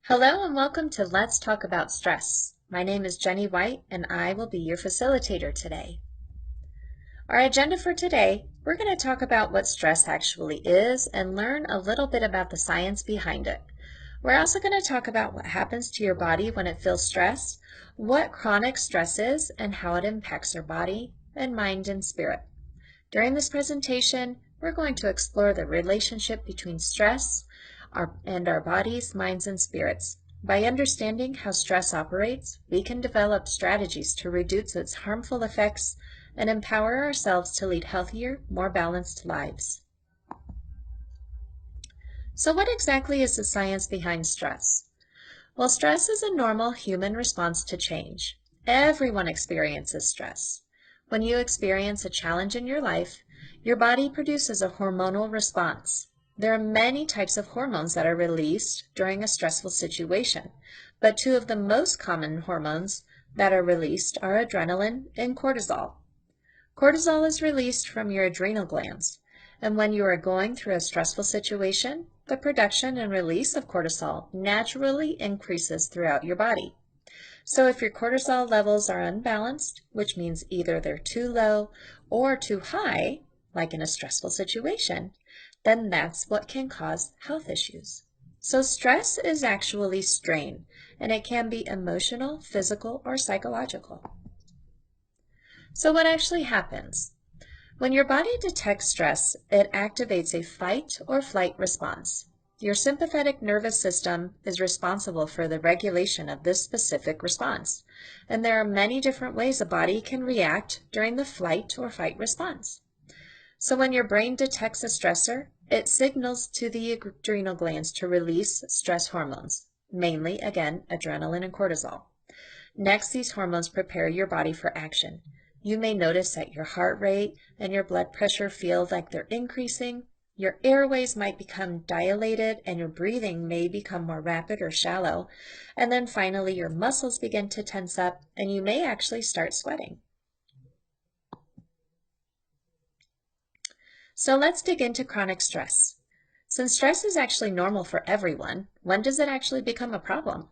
Hello and welcome to Let's Talk About Stress. My name is Jenny White and I will be your facilitator today. Our agenda for today, we're going to talk about what stress actually is and learn a little bit about the science behind it. We're also going to talk about what happens to your body when it feels stressed, what chronic stress is and how it impacts our body and mind and spirit. During this presentation, we're going to explore the relationship between stress and our bodies, minds, and spirits. By understanding how stress operates, we can develop strategies to reduce its harmful effects and empower ourselves to lead healthier, more balanced lives. So what exactly is the science behind stress? Well, stress is a normal human response to change. Everyone experiences stress. When you experience a challenge in your life, your body produces a hormonal response. There are many types of hormones that are released during a stressful situation, but two of the most common hormones that are released are adrenaline and cortisol. Cortisol is released from your adrenal glands, and when you are going through a stressful situation, the production and release of cortisol naturally increases throughout your body. So if your cortisol levels are unbalanced, which means either they're too low or too high, like in a stressful situation, then that's what can cause health issues. So stress is actually strain, and it can be emotional, physical, or psychological. So what actually happens? When your body detects stress, it activates a fight or flight response. Your sympathetic nervous system is responsible for the regulation of this specific response, and there are many different ways a body can react during the flight or fight response. So when your brain detects a stressor, it signals to the adrenal glands to release stress hormones, mainly, again, adrenaline and cortisol. Next, these hormones prepare your body for action. You may notice that your heart rate and your blood pressure feel like they're increasing. Your airways might become dilated and your breathing may become more rapid or shallow. And then finally, your muscles begin to tense up and you may actually start sweating. So let's dig into chronic stress. Since stress is actually normal for everyone, when does it actually become a problem?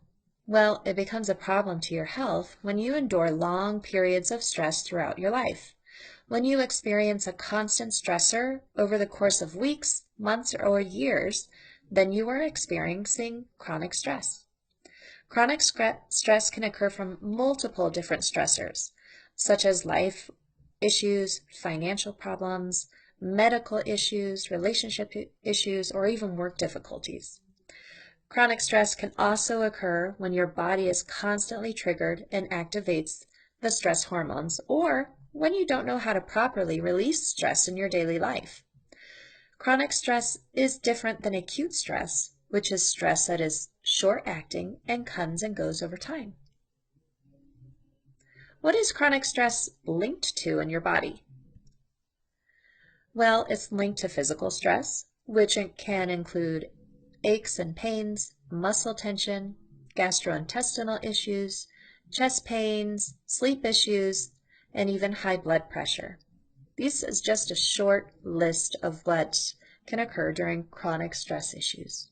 Well, it becomes a problem to your health when you endure long periods of stress throughout your life. When you experience a constant stressor over the course of weeks, months, or years, then you are experiencing chronic stress. Chronic stress can occur from multiple different stressors, such as life issues, financial problems, medical issues, relationship issues, or even work difficulties. Chronic stress can also occur when your body is constantly triggered and activates the stress hormones, or when you don't know how to properly release stress in your daily life. Chronic stress is different than acute stress, which is stress that is short-acting and comes and goes over time. What is chronic stress linked to in your body? Well, it's linked to physical stress, which can include aches and pains, muscle tension, gastrointestinal issues, chest pains, sleep issues, and even high blood pressure. This is just a short list of what can occur during chronic stress issues.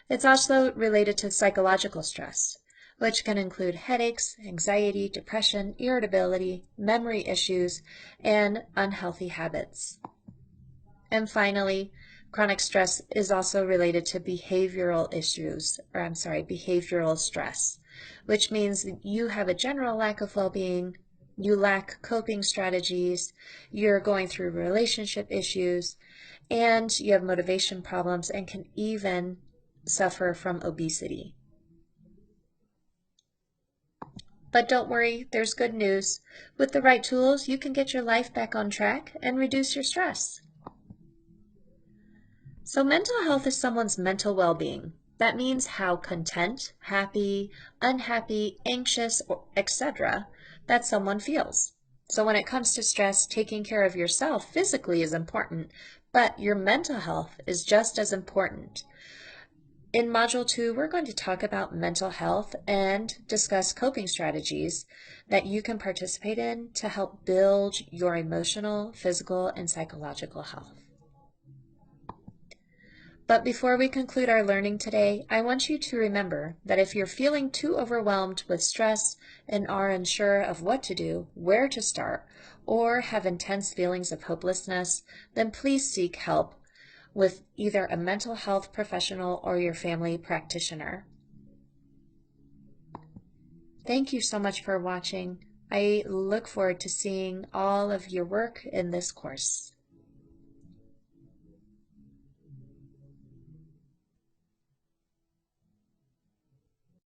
It's also related to psychological stress, which can include headaches, anxiety, depression, irritability, memory issues, and unhealthy habits. And finally, chronic stress is also related to behavioral stress, which means you have a general lack of well-being, you lack coping strategies, you're going through relationship issues, and you have motivation problems and can even suffer from obesity. But don't worry, there's good news. With the right tools, you can get your life back on track and reduce your stress. So mental health is someone's mental well-being. That means how content, happy, unhappy, anxious, etc. that someone feels. So when it comes to stress, taking care of yourself physically is important, but your mental health is just as important. In Module 2, we're going to talk about mental health and discuss coping strategies that you can participate in to help build your emotional, physical, and psychological health. But before we conclude our learning today, I want you to remember that if you're feeling too overwhelmed with stress and are unsure of what to do, where to start, or have intense feelings of hopelessness, then please seek help with either a mental health professional or your family practitioner. Thank you so much for watching. I look forward to seeing all of your work in this course.